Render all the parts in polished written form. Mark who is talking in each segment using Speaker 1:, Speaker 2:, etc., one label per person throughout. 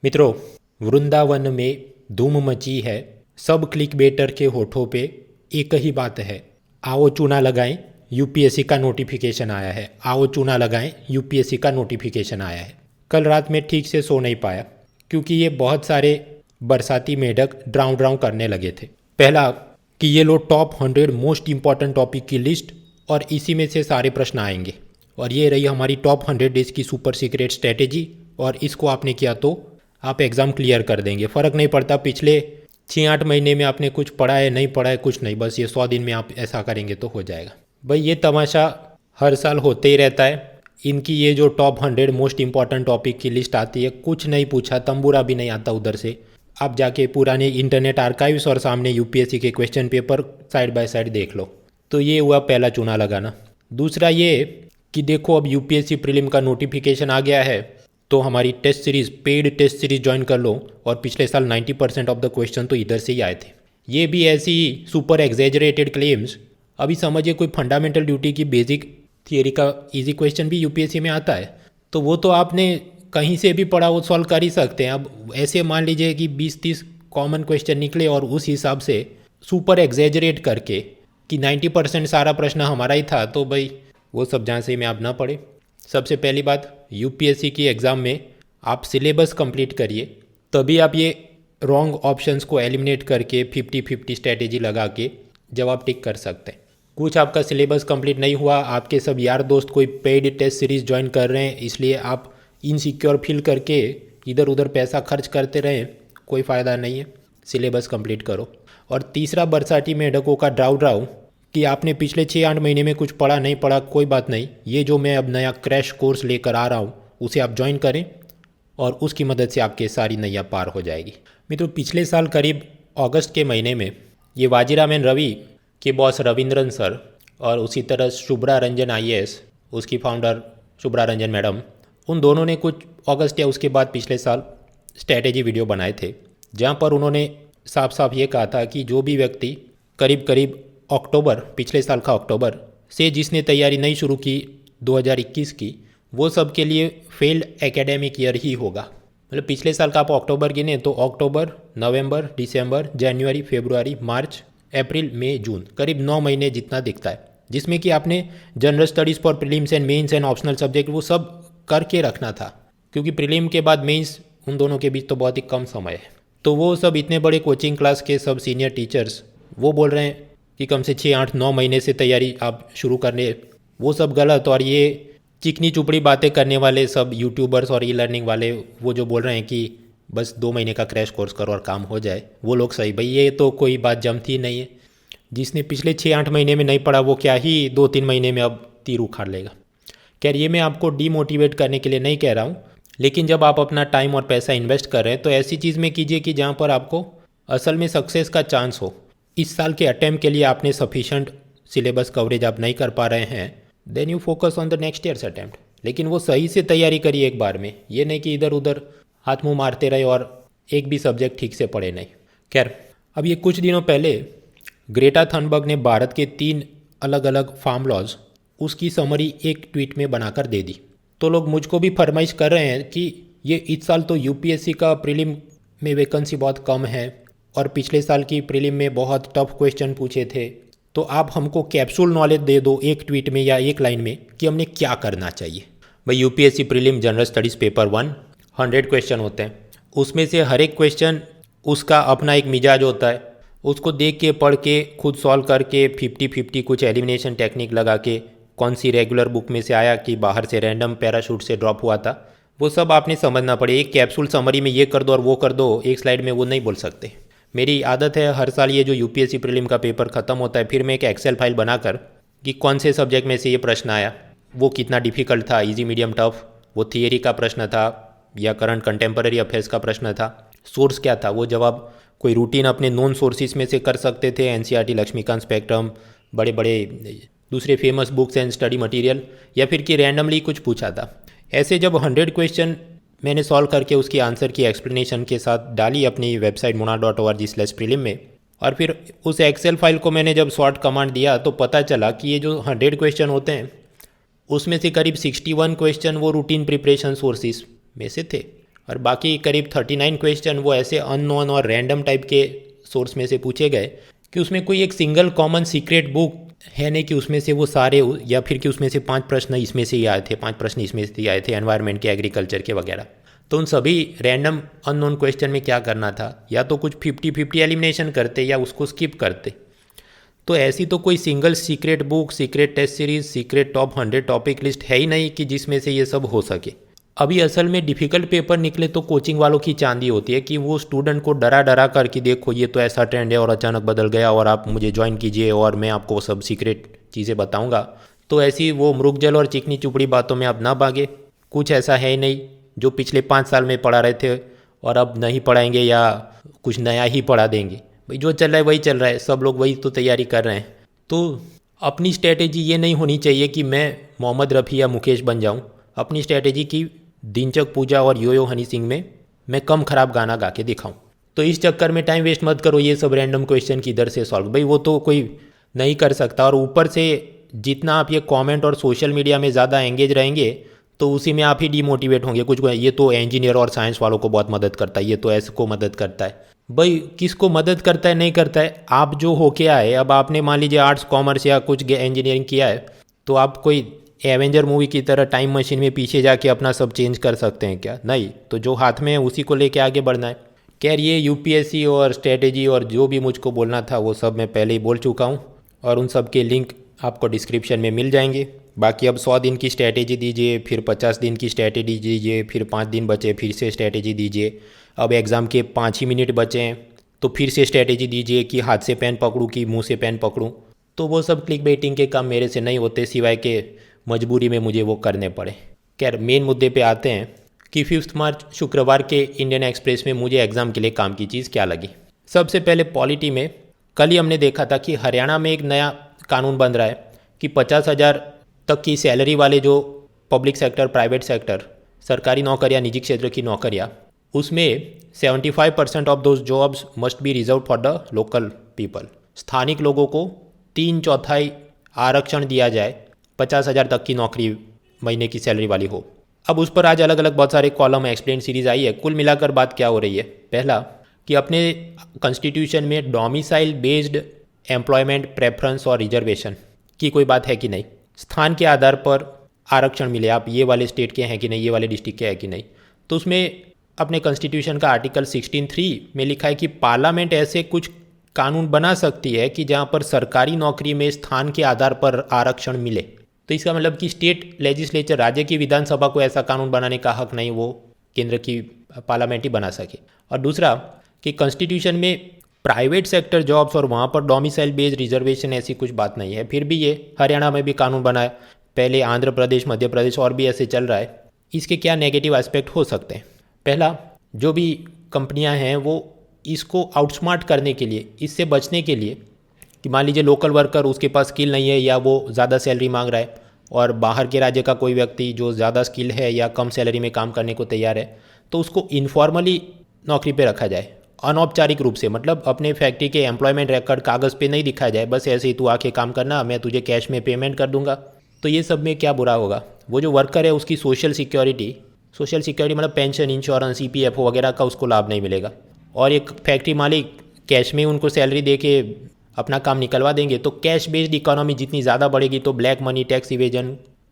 Speaker 1: मित्रों, वृंदावन में धूम मची है, सब क्लिक बेटर के होठों पे एक ही बात है, आओ चूना लगाएं, यूपीएससी का नोटिफिकेशन आया है। आओ चूना लगाएं, यूपीएससी का नोटिफिकेशन आया है। कल रात में ठीक से सो नहीं पाया क्योंकि ये बहुत सारे बरसाती मेढक ड्राउं ड्राउं करने लगे थे। पहला कि ये लो टॉप 100 मोस्ट इंपॉर्टेंट टॉपिक की लिस्ट और इसी में से सारे प्रश्न आएंगे, और ये रही हमारी टॉप 100 डेज की सुपर सीक्रेट स्ट्रेटेजी, और इसको आपने किया तो आप एग्ज़ाम क्लियर कर देंगे। फ़र्क नहीं पड़ता पिछले 6-8 महीने में आपने कुछ पढ़ा है नहीं पढ़ा है, कुछ नहीं, बस ये 100 दिन में आप ऐसा करेंगे तो हो जाएगा। भाई ये तमाशा हर साल होते ही रहता है। इनकी ये जो टॉप 100 मोस्ट इंपॉर्टेंट टॉपिक की लिस्ट आती है, कुछ नहीं पूछा, तंबूरा भी नहीं आता उधर से। आप जाके पुराने इंटरनेट आर्काइव्स और सामने यूपीएससी के question paper side by side देख लो। तो ये हुआ पहला चूना लगाना। दूसरा ये कि देखो अब यूपीएससी प्रीलिम का नोटिफिकेशन आ गया है, तो हमारी test series, paid test series join कर लो। और पिछले साल 90% ऑफ द क्वेश्चन तो इधर से ही आए थे। ये भी ऐसी सुपर एग्जेजरेटेड क्लेम्स। अभी समझिए कोई फंडामेंटल ड्यूटी की बेसिक थियरी का इजी क्वेश्चन भी यूपीएससी में आता है, तो वो तो आपने कहीं से भी पढ़ा वो सॉल्व कर ही सकते हैं। अब ऐसे मान लीजिए कि 20-30 कॉमन क्वेश्चन निकले और उस हिसाब से सुपर एग्जेजरेट करके कि 90% सारा प्रश्न हमारा ही था, तो भाई वो सब जहाँ से में आप ना पढ़े। सबसे पहली बात, यूपीएससी की एग्ज़ाम में आप सिलेबस कंप्लीट करिए, तभी आप ये रॉन्ग ऑप्शंस को एलिमिनेट करके 50-50 स्ट्रेटेजी लगा के जवाब टिक कर सकते हैं। कुछ आपका सिलेबस कंप्लीट नहीं हुआ, आपके सब यार दोस्त कोई पेड टेस्ट सीरीज़ ज्वाइन कर रहे हैं, इसलिए आप इनसिक्योर फील करके इधर उधर पैसा खर्च करते रहें, कोई फ़ायदा नहीं है। सिलेबस कंप्लीट करो। और तीसरा बरसाती मेढकों का ड्राउ कि आपने पिछले 6-8 महीने में कुछ पढ़ा नहीं पढ़ा, कोई बात नहीं, ये जो मैं अब नया क्रैश कोर्स लेकर आ रहा हूँ उसे आप ज्वाइन करें और उसकी मदद से आपके सारी नैया पार हो जाएगी। मित्रों, पिछले साल करीब अगस्त के महीने में ये वाजीरामन रवि के बॉस रविंद्रन सर और उसी तरह शुभ्रा रंजन आईएएस, उसकी फाउंडर शुभ्रा रंजन मैडम, उन दोनों ने कुछ अगस्त या उसके बाद पिछले साल स्ट्रैटेजी वीडियो बनाए थे, जहाँ पर उन्होंने साफ साफ ये कहा था कि जो भी व्यक्ति करीब करीब अक्टूबर, पिछले साल का अक्टूबर से जिसने तैयारी नहीं शुरू की 2021 की, वो सब के लिए फेल्ड एकेडमिक ईयर ही होगा। मतलब पिछले साल का आप अक्टूबर गिने तो अक्टूबर, नवंबर, दिसंबर, जनवरी, फरवरी, मार्च, अप्रैल, मई, जून, करीब 9 महीने जितना दिखता है, जिसमें कि आपने general studies for prelims and mains and optional subject वो सब करके रखना था, क्योंकि प्रीलिम के बाद मेंस, उन दोनों के बीच तो बहुत ही कम समय है। तो वो सब इतने बड़े कोचिंग क्लास के सब सीनियर टीचर्स वो बोल रहे हैं कि कम से 6-8-9 महीने से तैयारी आप शुरू करने, वो सब गलत। और ये चिकनी चुपड़ी बातें करने वाले सब यूट्यूबर्स और ई लर्निंग वाले वो जो बोल रहे हैं कि बस 2 महीने का क्रैश कोर्स करो और काम हो जाए, वो लोग सही। भाई ये तो कोई बात जमती नहीं है। जिसने पिछले 6-8 महीने में नहीं पढ़ा वो क्या ही 2-3 महीने में अब तीर उखाड़ लेगा। खैर, ये मैं आपको डीमोटिवेट करने के लिए नहीं कह रहा हूँ, लेकिन जब आप अपना टाइम और पैसा इन्वेस्ट कर रहे हैं तो ऐसी चीज़ में कीजिए कि जहाँ पर आपको असल में सक्सेस का चांस हो। इस साल के अटेम्प्ट के लिए आपने सफिशेंट सिलेबस कवरेज आप नहीं कर पा रहे हैं, then you focus on the next years attempt. लेकिन वो सही से तैयारी करिए एक बार में, ये नहीं कि इधर उधर हाथ मुंह मारते रहे और एक भी सब्जेक्ट ठीक से पढ़े नहीं। खैर, अब ये कुछ दिनों पहले ग्रेटा थनबर्ग ने भारत के 3 अलग अलग फार्म लॉज, उसकी समरी एक ट्वीट में बनाकर दे दी। तो लोग मुझको भी फरमाइश कर रहे हैं कि ये इस साल तो यूपीएससी का प्रीलिम में वैकेंसी बहुत कम है और पिछले साल की प्रीलिम में बहुत टफ क्वेश्चन पूछे थे, तो आप हमको कैप्सूल नॉलेज दे दो एक ट्वीट में या एक लाइन में कि हमने क्या करना चाहिए। भाई UPSC prelim general studies paper 1 100 question होते हैं, उसमें से हर एक क्वेश्चन उसका अपना एक मिजाज होता है, उसको देख के पढ़ के खुद सॉल्व करके 50-50 कुछ एलिमिनेशन टेक्निक लगा के कौन सी रेगुलर बुक में से आया कि बाहर से रैंडम पैराशूट से ड्रॉप हुआ था, वो सब आपने समझना पड़े। एक कैप्सूल समरी में ये कर दो और वो कर दो, एक स्लाइड में वो नहीं बोल सकते। मेरी आदत है हर साल ये जो यूपीएससी प्रीलिम का पेपर ख़त्म होता है, फिर मैं एक एक्सेल फाइल बनाकर कि कौन से सब्जेक्ट में से ये प्रश्न आया, वो कितना डिफ़िकल्ट था, इजी मीडियम टफ, वो थियरी का प्रश्न था या करंट कंटेम्पररी अफेयर्स का प्रश्न था, सोर्स क्या था, वो जवाब कोई रूटीन अपने नॉन सोर्सेज में से कर सकते थे, एनसीईआरटी, लक्ष्मीकांत स्पेक्ट्रम, बड़े बड़े दूसरे famous books and study material, या फिर कि रैंडमली कुछ पूछा था। ऐसे जब 100 क्वेश्चन मैंने सॉल्व करके उसकी आंसर की एक्सप्लेनेशन के साथ डाली अपनी वेबसाइट mona.org/prelim में, और फिर उस एक्सेल फाइल को मैंने जब शॉर्ट कमांड दिया तो पता चला कि ये जो 100 क्वेश्चन होते हैं उसमें से करीब 61 क्वेश्चन वो रूटीन प्रिपरेशन सोर्सेज में से थे। और बाकी करीब 39 क्वेश्चन वो ऐसे अननोन और रैंडम टाइप के सोर्स में से पूछे गए कि उसमें कोई एक सिंगल कॉमन सीक्रेट बुक है नहीं कि उसमें से वो सारे, या फिर कि उसमें से 5 प्रश्न इसमें से ही आए थे, 5 प्रश्न इसमें से ही आए थे एनवायरनमेंट के, एग्रीकल्चर के वगैरह। तो उन सभी रैंडम अननोन क्वेश्चन में क्या करना था, या तो कुछ 50-50 एलिमिनेशन करते या उसको स्किप करते। तो ऐसी तो कोई single secret book, secret test series, secret top 100 topic list है ही नहीं कि जिसमें से ये सब हो सके। अभी असल में डिफ़िकल्ट पेपर निकले तो कोचिंग वालों की चांदी होती है कि वो स्टूडेंट को डरा डरा कर कि देखो ये तो ऐसा ट्रेंड है और अचानक बदल गया और आप मुझे ज्वाइन कीजिए और मैं आपको वो सब सीक्रेट चीज़ें बताऊंगा। तो ऐसी वो मृगजल और चिकनी चुपड़ी बातों में आप ना भागे। कुछ ऐसा है ही नहीं जो पिछले 5 साल में पढ़ा रहे थे और अब नहीं पढ़ाएंगे या कुछ नया ही पढ़ा देंगे। भाई जो चल रहा है वही चल रहा है, सब लोग वही तो तैयारी कर रहे हैं। तो अपनी स्ट्रैटेजी ये नहीं होनी चाहिए कि मैं मोहम्मद रफ़ी या मुकेश बन जाऊँ। अपनी स्ट्रैटेजी की दिनचक पूजा और यो यो हनी सिंह में मैं कम ख़राब गाना गा के दिखाऊं। तो इस चक्कर में टाइम वेस्ट मत करो ये सब रैंडम क्वेश्चन किधर से सॉल्व, भाई वो तो कोई नहीं कर सकता। और ऊपर से जितना आप ये कमेंट और सोशल मीडिया में ज़्यादा एंगेज रहेंगे तो उसी में आप ही डिमोटिवेट होंगे। कुछ ये तो इंजीनियर और साइंस वालों को बहुत मदद करता है, ये तो ऐसे को मदद करता है। भाई किसको मदद करता है नहीं करता है, आप जो होके आए, अब आपने मान लीजिए आर्ट्स कॉमर्स या कुछ इंजीनियरिंग किया है तो आप कोई एवेंजर मूवी की तरह टाइम मशीन में पीछे जाके अपना सब चेंज कर सकते हैं क्या? नहीं। तो जो हाथ में है उसी को लेके आगे बढ़ना है। खैर ये यूपीएससी और स्ट्रेटेजी और जो भी मुझको बोलना था वो सब मैं पहले ही बोल चुका हूँ और उन सब के लिंक आपको डिस्क्रिप्शन में मिल जाएंगे। बाकी अब 100 दिन की स्ट्रैटेजी दीजिए, फिर 50 दिन की स्ट्रैटेजी दीजिए, फिर 5 दिन बचे फिर से स्ट्रैटेजी दीजिए। अब एग्ज़ाम के 5 ही मिनट बचे हैं तो फिर से स्ट्रैटेजी दीजिए कि हाथ से पेन पकड़ूँ कि मुंह से पेन पकड़ूँ। तो वो सब क्लिक बेटिंग के काम मेरे से नहीं होते, सिवाय के मजबूरी में मुझे वो करने पड़े। खैर मेन मुद्दे पे आते हैं कि 5 मार्च शुक्रवार के इंडियन एक्सप्रेस में मुझे एग्ज़ाम के लिए काम की चीज़ क्या लगी। सबसे पहले पॉलिटी में कल ही हमने देखा था कि हरियाणा में एक नया कानून बन रहा है कि 50,000 तक की सैलरी वाले जो पब्लिक सेक्टर, प्राइवेट सेक्टर, सरकारी नौकरियाँ, निजी क्षेत्र की नौकरियाँ, उसमें 75% of those jobs must be reserve for the local people. स्थानिक लोगों को 3/4 आरक्षण दिया जाए, 50,000 तक की नौकरी महीने की सैलरी वाली हो। अब उस पर आज अलग अलग बहुत सारे कॉलम एक्सप्लेन सीरीज आई है। कुल मिलाकर बात क्या हो रही है? पहला कि अपने कॉन्स्टिट्यूशन में डोमिसाइल बेस्ड एम्प्लॉयमेंट प्रेफरेंस और रिजर्वेशन की कोई बात है कि नहीं। स्थान के आधार पर आरक्षण मिले, आप ये वाले स्टेट के हैं कि नहीं, ये वाले डिस्ट्रिक्ट के हैं कि नहीं। तो उसमें अपने कॉन्स्टिट्यूशन का आर्टिकल 16(3) में लिखा है कि पार्लियामेंट ऐसे कुछ कानून बना सकती है कि जहाँ पर सरकारी नौकरी में स्थान के आधार पर आरक्षण मिले। तो इसका मतलब कि स्टेट लेजिस्लेचर, राज्य की विधानसभा को ऐसा कानून बनाने का हक नहीं, वो केंद्र की पार्लियामेंट ही बना सके। और दूसरा कि कॉन्स्टिट्यूशन में प्राइवेट सेक्टर जॉब्स और वहाँ पर डोमिसाइल बेस्ड रिजर्वेशन ऐसी कुछ बात नहीं है। फिर भी ये हरियाणा में भी कानून बना है, पहले आंध्र प्रदेश, मध्य प्रदेश और भी ऐसे चल रहा है। इसके क्या नेगेटिव एस्पेक्ट हो सकते हैं? पहला, जो भी कंपनियां हैं वो इसको आउटस्मार्ट करने के लिए, इससे बचने के लिए कि मान लीजिए लोकल वर्कर उसके पास स्किल नहीं है या वो ज़्यादा सैलरी मांग रहा है और बाहर के राज्य का कोई व्यक्ति जो ज़्यादा स्किल है या कम सैलरी में काम करने को तैयार है, तो उसको इनफॉर्मली नौकरी पे रखा जाए, अनौपचारिक रूप से। मतलब अपने फैक्ट्री के एम्प्लॉयमेंट रिकॉर्ड कागज़ पे नहीं दिखाया जाए, बस ऐसे ही तू आके काम करना, मैं तुझे कैश में पेमेंट कर दूंगा। तो ये सब में क्या बुरा होगा? वो जो वर्कर है उसकी सोशल सिक्योरिटी मतलब पेंशन, इंश्योरेंस, EPFO वगैरह का उसको लाभ नहीं मिलेगा। और एक फैक्ट्री मालिक कैश में उनको सैलरी दे के अपना काम निकलवा देंगे। तो कैश बेस्ड इकोनॉमी जितनी ज़्यादा बढ़ेगी तो ब्लैक मनी, टैक्स इवेजन,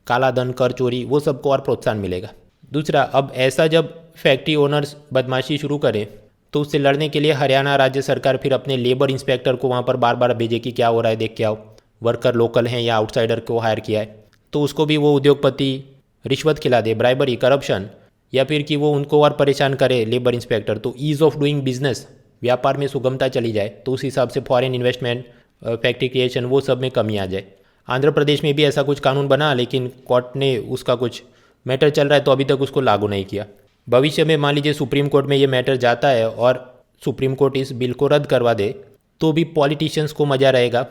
Speaker 1: काला धन, कर चोरी, वो सबको और प्रोत्साहन मिलेगा। दूसरा, अब ऐसा जब फैक्ट्री ओनर्स बदमाशी शुरू करें तो उससे लड़ने के लिए हरियाणा राज्य सरकार फिर अपने लेबर इंस्पेक्टर को वहाँ पर बार बार भेजे कि क्या हो रहा है, देख के आओ, वर्कर लोकल हैं या आउटसाइडर को हायर किया है। तो उसको भी वो उद्योगपति रिश्वत खिला दे, ब्राइबरी, करप्शन, या फिर कि वो उनको और परेशान करे लेबर इंस्पेक्टर। तो ईज़ ऑफ डूइंग बिजनेस, व्यापार में सुगमता चली जाए, तो उस हिसाब से फॉरेन इन्वेस्टमेंट, फैक्ट्री क्रिएशन, वो सब में कमी आ जाए। आंध्र प्रदेश में भी ऐसा कुछ कानून बना, लेकिन कोर्ट ने उसका कुछ मैटर चल रहा है तो अभी तक उसको लागू नहीं किया। भविष्य में मान लीजिए सुप्रीम कोर्ट में ये मैटर जाता है और सुप्रीम कोर्ट इस बिल को रद्द करवा दे तो भी पॉलिटिशियंस को मज़ा रहेगा,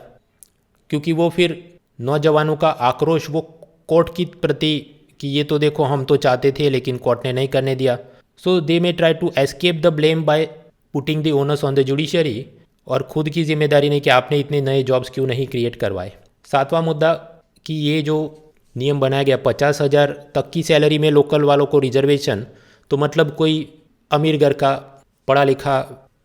Speaker 1: क्योंकि वो फिर नौजवानों का आक्रोश वो कोर्ट की प्रति कि ये तो देखो हम तो चाहते थे लेकिन कोर्ट ने नहीं करने दिया। So they may try to escape the blame by putting the onus on the judiciary, और खुद की जिम्मेदारी नहीं कि आपने इतने नए जॉब्स क्यों नहीं क्रिएट करवाए। 7वां मुद्दा कि ये जो नियम बनाया गया 50,000 तक की सैलरी में लोकल वालों को रिजर्वेशन, तो मतलब कोई अमीर घर का पढ़ा लिखा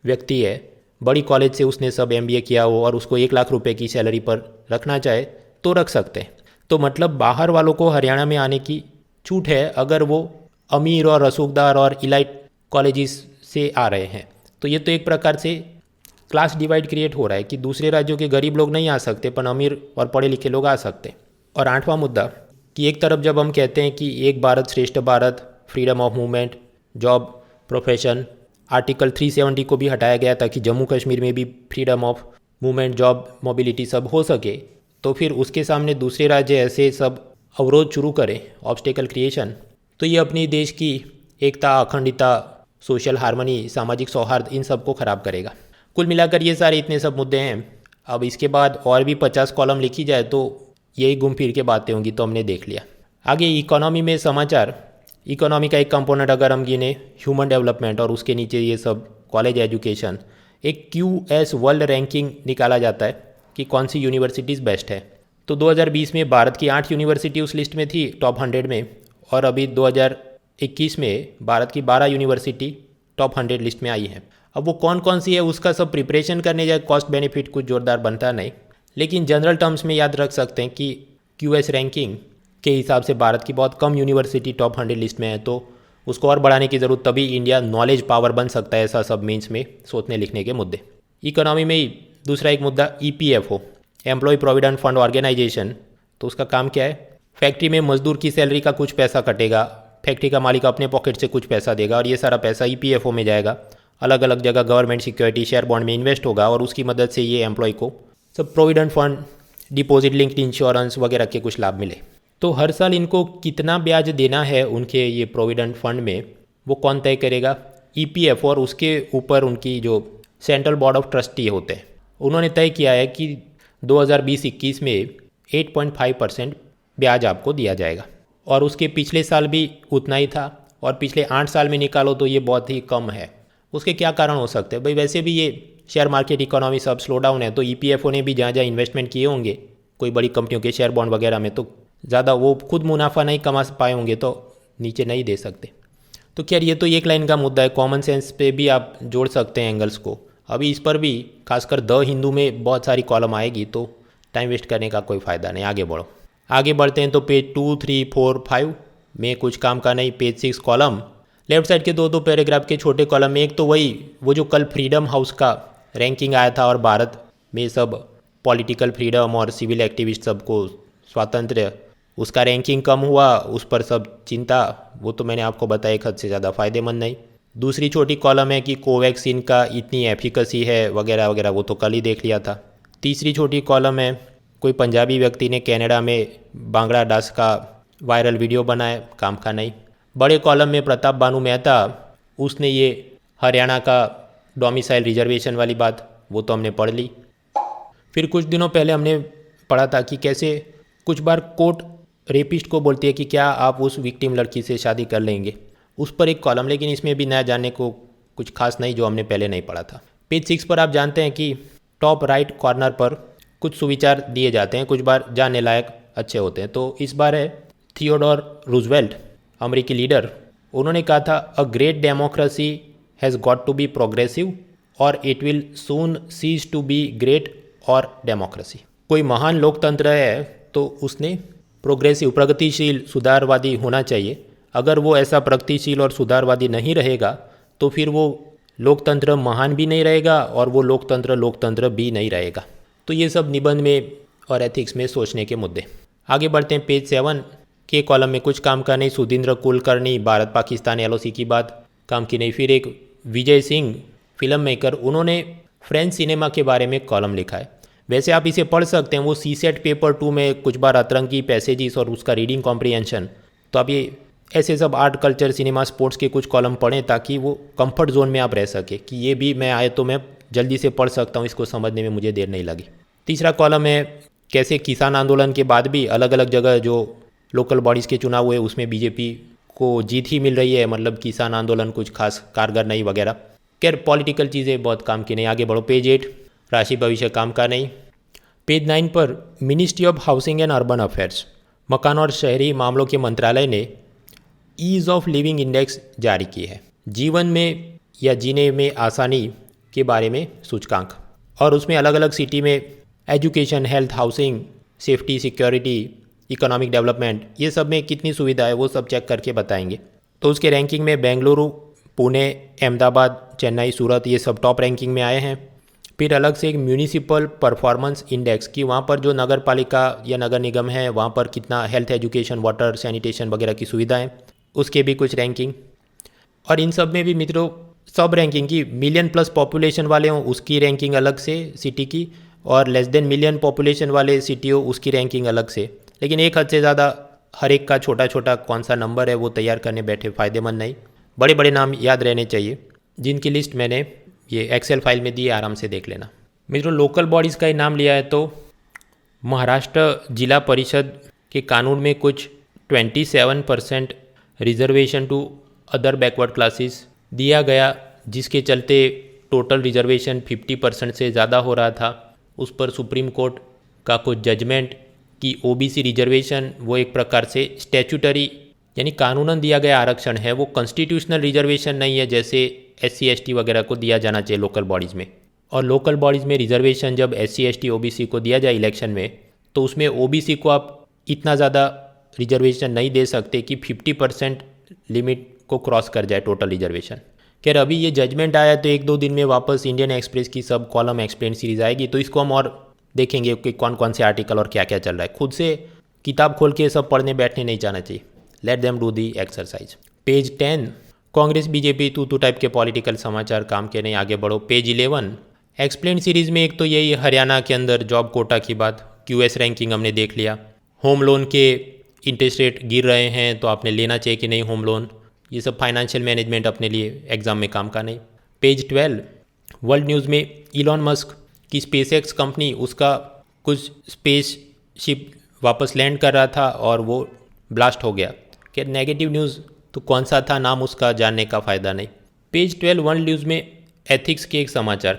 Speaker 1: व्यक्ति है, बड़ी कॉलेज से उसने सब एमबीए किया हो और उसको 1 लाख रुपए की सैलरी पर रखना चाहे तो रख सकते हैं। तो मतलब बाहर वालों को हरियाणा में आने की छूट है अगर वो अमीर और रसूखदार और इलाइट कॉलेजेस से आ रहे हैं। तो ये तो एक प्रकार से क्लास डिवाइड क्रिएट हो रहा है कि दूसरे राज्यों के गरीब लोग नहीं आ सकते पर अमीर और पढ़े लिखे लोग आ सकते हैं। और 8वां मुद्दा कि एक तरफ जब हम कहते हैं कि एक भारत श्रेष्ठ Bharat, freedom of movement, job, profession, article 370 को भी हटाया गया ताकि जम्मू कश्मीर में भी freedom of movement, job, mobility सब हो सके, तो फिर उसके सामने दूसरे राज्य ऐसे सब अवरोध शुरू करें, ऑब्स्टेकल क्रिएशन, तो ये अपनी देश की एकता, अखंडता, सोशल हार्मनी, सामाजिक सौहार्द, इन सब को ख़राब करेगा। कुल मिलाकर ये सारे इतने सब मुद्दे हैं। अब इसके बाद और भी 50 कॉलम लिखी जाए तो यही घूम फिर के बातें होंगी, तो हमने देख लिया। आगे इकोनॉमी में समाचार। इकोनॉमी का एक कंपोनेंट अगर हम गिने ह्यूमन डेवलपमेंट और उसके नीचे ये सब कॉलेज एजुकेशन, एक QS वर्ल्ड रैंकिंग निकाला जाता है कि कौन सी यूनिवर्सिटीज़ बेस्ट है। तो 2020 में भारत की 8 यूनिवर्सिटी उस लिस्ट में थी टॉप 100 में, और अभी 2021 में भारत की 12 यूनिवर्सिटी टॉप 100 लिस्ट में आई है। अब वो कौन कौन सी है उसका सब प्रिपरेशन करने जाए कॉस्ट बेनिफिट कुछ जोरदार बनता नहीं, लेकिन जनरल टर्म्स में याद रख सकते हैं कि QS रैंकिंग के हिसाब से भारत की बहुत कम यूनिवर्सिटी टॉप 100 लिस्ट में है, तो उसको और बढ़ाने की ज़रूरत, तभी इंडिया नॉलेज पावर बन सकता है। ऐसा सब मीन्स में सोचने लिखने के मुद्दे। इकोनॉमी में ही दूसरा एक मुद्दा EPFO, employ provident fund organisation. तो उसका काम क्या है? फैक्ट्री में मजदूर की सैलरी का कुछ पैसा कटेगा, फैक्ट्री का मालिक अपने पॉकेट से कुछ पैसा देगा और ये सारा पैसा EPFO में जाएगा, अलग अलग जगह गवर्नमेंट सिक्योरिटी, शेयर बॉन्ड में इन्वेस्ट होगा और उसकी मदद से ये एम्प्लॉय को सब provident fund, deposit linked insurance वगैरह के कुछ लाभ मिले। तो हर साल इनको कितना ब्याज देना है उनके ये प्रोविडेंट फंड में, वो कौन तय करेगा? EPFO, और उसके ऊपर उनकी जो सेंट्रल बोर्ड ऑफ ट्रस्टी होते हैं, उन्होंने तय किया है कि 2020-21 में 8.5% ब्याज आपको दिया जाएगा, और उसके पिछले साल भी उतना ही था, और पिछले 8 साल में निकालो तो ये बहुत ही कम है। उसके क्या कारण हो सकते हैं भाई? वैसे भी ये शेयर मार्केट इकोनॉमी सब स्लो डाउन है, तो EPFO ने भी जहाँ जहाँ इन्वेस्टमेंट किए होंगे कोई बड़ी कंपनियों के शेयर बॉन्ड वगैरह में, तो ज़्यादा वो खुद मुनाफा नहीं कमा पाए होंगे तो नीचे नहीं दे सकते। तो खैर ये तो एक लाइन का मुद्दा है, कॉमन सेंस पे भी आप जोड़ सकते हैं एंगल्स को। अभी इस पर भी खासकर द हिंदू में बहुत सारी कॉलम आएगी, तो टाइम वेस्ट करने का कोई फ़ायदा नहीं। आगे बढ़ो, आगे बढ़ते हैं। तो पेज 2, 3, 4, 5 में कुछ काम का नहीं। पेज 6 कॉलम लेफ्ट साइड के दो पैराग्राफ के छोटे कॉलम में, एक तो वो जो कल फ्रीडम हाउस का रैंकिंग आया था और भारत में सब पॉलिटिकल फ्रीडम और सिविल एक्टिविस्ट सबको स्वातंत्र्य, उसका रैंकिंग कम हुआ, उस पर सब चिंता। वो तो मैंने आपको बताया एक हद से ज़्यादा फ़ायदेमंद नहीं। दूसरी छोटी कॉलम है कि कोवैक्सीन का इतनी एफिकेसी है वगैरह वगैरह, वो तो कल ही देख लिया था। तीसरी छोटी कॉलम है कोई पंजाबी व्यक्ति ने कनाडा में बांग्ला डांस का वायरल वीडियो बनाया, काम का नहीं। बड़े कॉलम में प्रताप बानू मेहता, उसने ये हरियाणा का डोमिसाइल रिजर्वेशन वाली बात, वो तो हमने पढ़ ली। फिर कुछ दिनों पहले हमने पढ़ा था कि कैसे कुछ बार कोर्ट रेपिस्ट को बोलती है कि क्या आप उस विक्टिम लड़की से शादी कर लेंगे, उस पर एक कॉलम। लेकिन इसमें भी नया जानने को कुछ खास नहीं जो हमने पहले नहीं पढ़ा था। पेज 6 पर आप जानते हैं कि टॉप राइट कॉर्नर पर कुछ सुविचार दिए जाते हैं, कुछ बार जानने लायक अच्छे होते हैं। तो इस बार है थियोडोर रूजवेल्ट, अमेरिकी लीडर, उन्होंने कहा था a great democracy has got to be progressive or it will soon cease to be great or democracy. कोई महान लोकतंत्र है तो उसने प्रोग्रेसिव, प्रगतिशील, सुधारवादी होना चाहिए। अगर वो ऐसा प्रगतिशील और सुधारवादी नहीं रहेगा तो फिर वो लोकतंत्र महान भी नहीं रहेगा और वो लोकतंत्र भी नहीं रहेगा। तो ये सब निबंध में और एथिक्स में सोचने के मुद्दे। आगे बढ़ते हैं। पेज 7 के कॉलम में कुछ काम का नहीं। सुधींद्र कुलकर्णी, भारत पाकिस्तान LOC की बात काम की नहीं। फिर एक विजय सिंह फिल्म मेकर, उन्होंने फ्रेंच सिनेमा के बारे में कॉलम लिखा है। वैसे आप इसे पढ़ सकते हैं, वो CSET पेपर 2 में कुछ बार अतरंगी पैसेजेस और उसका रीडिंग कॉम्प्रिहेंशन। तो आप ये ऐसे सब आर्ट, कल्चर, सिनेमा, स्पोर्ट्स के कुछ कॉलम पढ़ें ताकि वो कंफर्ट जोन में आप रह सके कि ये भी मैं आए तो मैं जल्दी से पढ़ सकता हूँ, इसको समझने में मुझे देर नहीं लगी। तीसरा कॉलम है कैसे किसान आंदोलन के बाद भी अलग अलग जगह जो लोकल बॉडीज़ के चुनाव हुए उसमें BJP को जीत ही मिल रही है, मतलब किसान आंदोलन कुछ खास कारगर नहीं वगैरह। खैर पॉलिटिकल चीज़ें बहुत काम की नहीं। आगे बढ़ो। पेज 8 राशि भविष्य काम का नहीं। पेज 9 पर ministry of housing and urban affairs, मकान और शहरी मामलों के मंत्रालय ने ईज़ ऑफ लिविंग इंडेक्स जारी की है। जीवन में या जीने में आसानी के बारे में सूचकांक, और उसमें अलग अलग सिटी में education, health, housing, safety, security, economic development, ये सब में कितनी सुविधा है वो सब चेक करके बताएंगे। तो उसके रैंकिंग में बेंगलुरु, पुणे, अहमदाबाद, चेन्नई, सूरत, ये सब टॉप रैंकिंग में आए हैं। फिर अलग से एक म्यूनिसिपल परफॉर्मेंस इंडेक्स कि वहाँ पर जो नगर पालिका या नगर निगम है वहाँ पर कितना हेल्थ, एजुकेशन, वाटर, सैनिटेशन वगैरह की सुविधाएं, उसके भी कुछ रैंकिंग। और इन सब में भी मित्रों सब रैंकिंग की मिलियन प्लस पॉपुलेशन वाले हों उसकी रैंकिंग अलग से सिटी की, और लेस देन मिलियन पॉपुलेशन वाले सिटी हो उसकी रैंकिंग अलग से। लेकिन एक हद से ज़्यादा हर एक का छोटा छोटा कौन सा नंबर है वो तैयार करने बैठे फ़ायदेमंद नहीं। बड़े बड़े नाम याद रहने चाहिए जिनकी लिस्ट मैंने ये एक्सेल फाइल में दी है, आराम से देख लेना। मित्रों लोकल बॉडीज़ का ही नाम लिया है तो महाराष्ट्र जिला परिषद के कानून में कुछ 27% reservation to other backward classes दिया गया, जिसके चलते टोटल रिजर्वेशन 50% से ज़्यादा हो रहा था। उस पर सुप्रीम कोर्ट का कुछ जजमेंट कि ओबीसी रिजर्वेशन वो एक प्रकार से स्टैट्यूटरी यानी कानूनन दिया गया आरक्षण है, वो कॉन्स्टिट्यूशनल रिजर्वेशन नहीं है जैसे SC ST वगैरह को दिया जाना चाहिए लोकल बॉडीज़ में। और लोकल बॉडीज़ में रिजर्वेशन जब SC ST OBC को दिया जाए इलेक्शन में तो उसमें OBC को आप इतना ज़्यादा रिजर्वेशन नहीं दे सकते कि 50% लिमिट को क्रॉस कर जाए टोटल रिजर्वेशन। खैर अभी ये जजमेंट आया तो एक दो दिन में वापस इंडियन एक्सप्रेस की सब कॉलम एक्सप्लेन सीरीज़ आएगी तो इसको हम और देखेंगे कि कौन कौन से आर्टिकल और क्या क्या चल रहा है। खुद से किताब खोल के सब पढ़ने बैठने नहीं जाना चाहिए। Let them do the exercise. Page 10 Congress BJP तू टाइप के पॉलिटिकल समाचार काम के नहीं, आगे बढ़ो। पेज 11 एक्सप्लेन सीरीज़ में एक तो यही हरियाणा के अंदर जॉब कोटा की बात, QS रैंकिंग हमने देख लिया। होम लोन के इंटरेस्ट रेट गिर रहे हैं तो आपने लेना चाहिए कि नहीं होम लोन, ये सब फाइनेंशियल मैनेजमेंट अपने लिए एग्जाम में काम का नहीं। पेज 12 वर्ल्ड न्यूज़ में इलॉन मस्क की स्पेसएक्स कंपनी, उसका कुछ स्पेसशिप वापस लैंड कर रहा था और वो ब्लास्ट हो गया। क्या नेगेटिव न्यूज़ तो कौन सा था, नाम उसका जानने का फ़ायदा नहीं। पेज 12 वर्ल्ड न्यूज़ में एथिक्स के एक समाचार,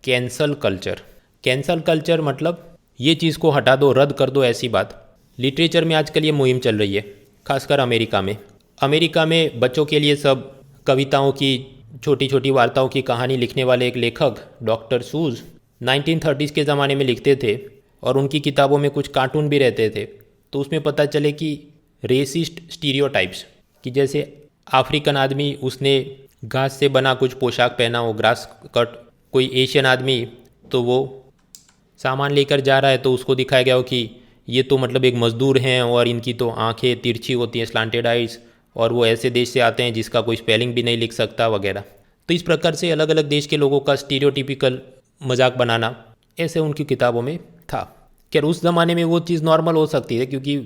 Speaker 1: कैंसल कल्चर। कैंसल कल्चर मतलब ये चीज़ को हटा दो, रद्द कर दो, ऐसी बात। लिटरेचर में आजकल ये मुहिम चल रही है, खासकर अमेरिका में। अमेरिका में बच्चों के लिए सब कविताओं की, छोटी छोटी वार्ताओं की कहानी लिखने वाले एक लेखक डॉक्टर सूज 1930s के ज़माने में लिखते थे और उनकी किताबों में कुछ कार्टून भी रहते थे। तो उसमें पता चले कि रेसिस्ट स्टीरियोटाइप्स कि जैसे अफ्रीकन आदमी उसने घास से बना कुछ पोशाक पहना हो, ग्रास कट, कोई एशियन आदमी तो वो सामान लेकर जा रहा है तो उसको दिखाया गया हो कि ये तो मतलब एक मज़दूर हैं और इनकी तो आंखें तिरछी होती हैं, स्लांटेड आइज, और वो ऐसे देश से आते हैं जिसका कोई स्पेलिंग भी नहीं लिख सकता वगैरह। तो इस प्रकार से अलग अलग देश के लोगों का स्टीरियोटिपिकल मजाक बनाना ऐसे उनकी किताबों में था। खैर उस ज़माने में वो चीज़ नॉर्मल हो सकती है क्योंकि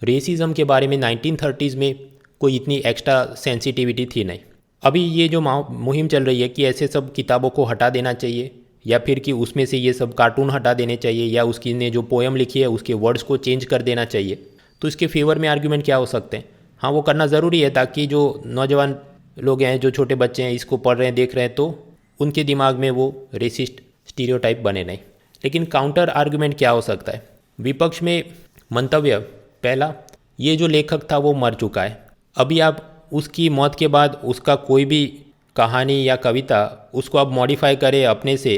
Speaker 1: रेसिज्म के बारे में 1930s में कोई इतनी एक्स्ट्रा सेंसिटिविटी थी नहीं। अभी ये जो मुहिम चल रही है कि ऐसे सब किताबों को हटा देना चाहिए या फिर कि उसमें से ये सब कार्टून हटा देने चाहिए या उसकी ने जो पोएम लिखी है उसके वर्ड्स को चेंज कर देना चाहिए, तो इसके फेवर में आर्ग्यूमेंट क्या हो सकते हैं। हाँ वो करना ज़रूरी है ताकि जो नौजवान लोग हैं, जो छोटे बच्चे हैं, इसको पढ़ रहे हैं, देख रहे हैं, तो उनके दिमाग में वो रेसिस्ट स्टीरियोटाइप बने नहीं। लेकिन काउंटर आर्ग्यूमेंट क्या हो सकता है। विपक्ष में मंतव्य, पहला, ये जो लेखक था वो मर चुका है, अभी आप उसकी मौत के बाद उसका कोई भी कहानी या कविता उसको आप मॉडिफाई करें अपने से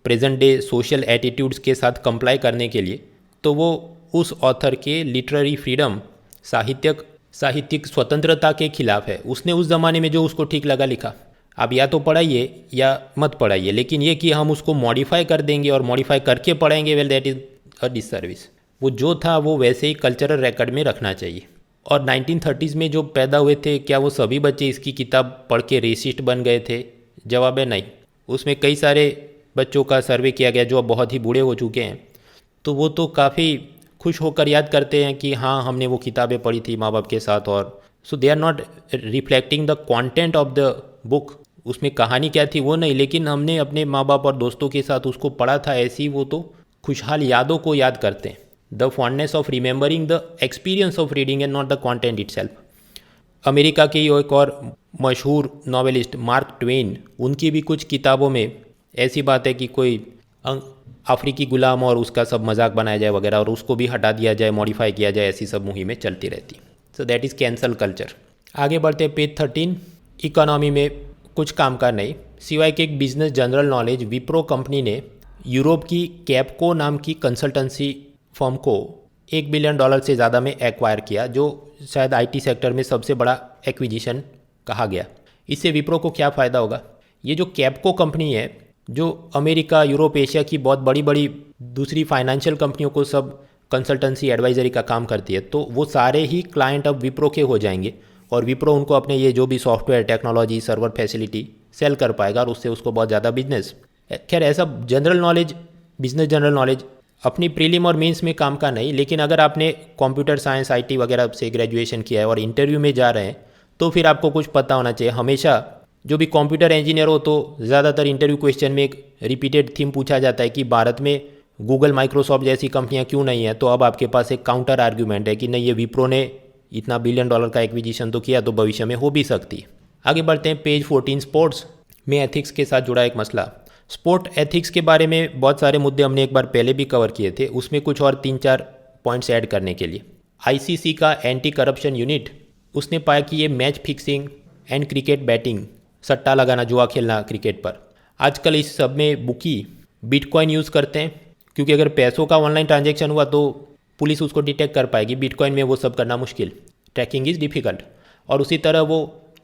Speaker 1: प्रेजेंट डे सोशल एटीट्यूड्स के साथ कंप्लाई करने के लिए, तो वो उस ऑथर के लिटरेरी फ्रीडम, साहित्यिक स्वतंत्रता के खिलाफ है। उसने उस ज़माने में जो उसको ठीक लगा लिखा, आप या तो पढ़ाइए या मत पढ़ाइए, लेकिन ये कि हम उसको मॉडिफाई कर देंगे और मॉडिफाई करके पढ़ाएंगे, well that is a disservice. वो जो था वो वैसे ही कल्चरल रिकॉर्ड में रखना चाहिए। और 1930s में जो पैदा हुए थे, क्या वो सभी बच्चे इसकी किताब पढ़ के रेसिस्ट बन गए थे? जवाब है नहीं। उसमें कई सारे बच्चों का सर्वे किया गया जो अब बहुत ही बूढ़े हो चुके हैं, तो वो तो काफ़ी खुश होकर याद करते हैं कि हाँ हमने वो किताबें पढ़ी थी माँ बाप के साथ, और so they are not reflecting the content of the book, उसमें कहानी क्या थी वो नहीं, लेकिन हमने अपने माँ बाप और दोस्तों के साथ उसको पढ़ा था, ऐसी वो तो खुशहाल यादों को याद करते हैं। The fondness of remembering the experience of reading and not the content itself. America के एक और मशहूर नॉवेलिस्ट मार्क ट्वेन, उनकी भी कुछ किताबों में ऐसी बात है कि कोई अफ्रीकी गुलाम और उसका सब मजाक बनाया जाए वगैरह, और उसको भी हटा दिया जाए, मॉडिफाई किया जाए, ऐसी सब मुहिमें चलती रहती। So that is cancel culture. आगे बढ़ते पेज 13, इकोनॉमी में कुछ काम का नहीं, सिवाय कि एक business general knowledge, Wipro company ने यूरोप की कैपको नाम की कंसल्टेंसी फर्म को $1 बिलियन से ज़्यादा में एक्वायर किया, जो शायद आईटी सेक्टर में सबसे बड़ा एक्विजिशन कहा गया। इससे विप्रो को क्या फ़ायदा होगा? ये जो कैपको कंपनी है, जो अमेरिका, यूरोप, एशिया की बहुत बड़ी बड़ी दूसरी फाइनेंशियल कंपनियों को सब कंसल्टेंसी एडवाइजरी का काम करती है, तो वो सारे ही क्लाइंट अब विप्रो के हो जाएंगे और विप्रो उनको अपने ये जो भी software, technology, server facility sell कर पाएगा और उससे उसको बहुत ज़्यादा बिजनेस। खैर, ऐसा general knowledge, business general knowledge अपनी प्रीलिम और मेंस में काम का नहीं, लेकिन अगर आपने कंप्यूटर साइंस, आईटी वगैरह से ग्रेजुएशन किया है और इंटरव्यू में जा रहे हैं तो फिर आपको कुछ पता होना चाहिए। हमेशा जो भी कंप्यूटर इंजीनियर हो तो ज़्यादातर इंटरव्यू क्वेश्चन में एक रिपीटेड थीम पूछा जाता है कि भारत में गूगल, माइक्रोसॉफ्ट जैसी कंपनियां क्यों नहीं है। तो अब आपके पास एक काउंटर आर्ग्यूमेंट है कि नहीं, ये विप्रो ने इतना $1 बिलियन का एक्विजिशन तो किया, तो भविष्य में हो भी सकती है। आगे बढ़ते हैं, पेज 14, स्पोर्ट्स में एथिक्स के साथ जुड़ा एक मसला। स्पोर्ट एथिक्स के बारे में बहुत सारे मुद्दे हमने एक बार पहले भी कवर किए थे, उसमें कुछ और 3-4 पॉइंट्स ऐड करने के लिए। आईसीसी का एंटी करप्शन यूनिट, उसने पाया कि ये match fixing and cricket batting, सट्टा लगाना, जुआ खेलना क्रिकेट पर, आजकल इस सब में बुकी बिटकॉइन यूज़ करते हैं, क्योंकि अगर पैसों का ऑनलाइन ट्रांजैक्शन हुआ तो पुलिस उसको डिटेक्ट कर पाएगी। बिटकॉइन में वो सब करना मुश्किल, ट्रैकिंग इज़ डिफ़िकल्ट। और उसी तरह वो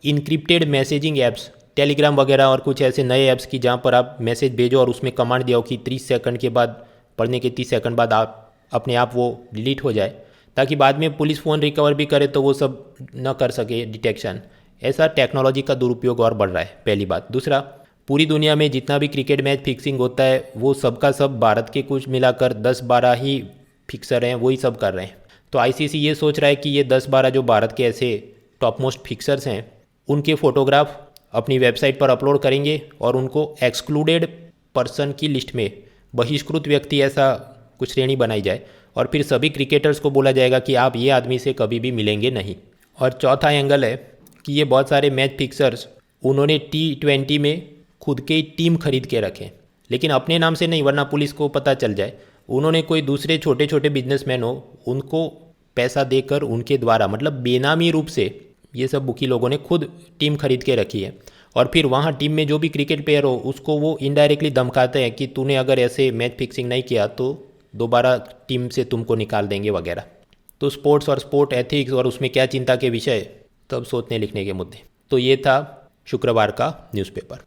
Speaker 1: इनक्रिप्टेड मैसेजिंग ऐप्स, टेलीग्राम वगैरह और कुछ ऐसे नए ऐप्स की जहाँ पर आप मैसेज भेजो और उसमें कमांड दिया हो कि 30 सेकंड के बाद, पढ़ने के 30 सेकंड बाद आप अपने आप वो डिलीट हो जाए, ताकि बाद में पुलिस फ़ोन रिकवर भी करे तो वो सब न कर सके डिटेक्शन। ऐसा टेक्नोलॉजी का दुरुपयोग और बढ़ रहा है, पहली बात। दूसरा, पूरी दुनिया में जितना भी क्रिकेट मैच फिक्सिंग होता है वो सबका सब भारत के कुछ मिलाकर 10-12 ही फिक्सर हैं, वही सब कर रहे हैं। तो आईसीसी ये सोच रहा है कि ये 10-12 जो भारत के ऐसे टॉप मोस्ट फिक्सर्स हैं, उनके फ़ोटोग्राफ अपनी वेबसाइट पर अपलोड करेंगे और उनको एक्सक्लूडेड पर्सन की लिस्ट में, बहिष्कृत व्यक्ति, ऐसा कुछ श्रेणी बनाई जाए और फिर सभी क्रिकेटर्स को बोला जाएगा कि आप ये आदमी से कभी भी मिलेंगे नहीं। और चौथा एंगल है कि ये बहुत सारे मैच फिक्सर्स उन्होंने T20 में खुद के टीम खरीद के रखें, लेकिन अपने नाम से नहीं, वरना पुलिस को पता चल जाए। उन्होंने कोई दूसरे छोटे छोटे बिजनेसमैन हो, उनको पैसा देकर उनके द्वारा, मतलब बेनामी रूप से, ये सब बुकी लोगों ने खुद टीम खरीद के रखी है और फिर वहाँ टीम में जो भी क्रिकेट प्लेयर हो उसको वो इनडायरेक्टली धमकाते हैं कि तूने अगर ऐसे मैच फिक्सिंग नहीं किया तो दोबारा टीम से तुमको निकाल देंगे वगैरह। तो स्पोर्ट्स और स्पोर्ट एथिक्स और उसमें क्या चिंता के विषय, तब सोचने लिखने के मुद्दे। तो ये था शुक्रवार का न्यूज़पेपर।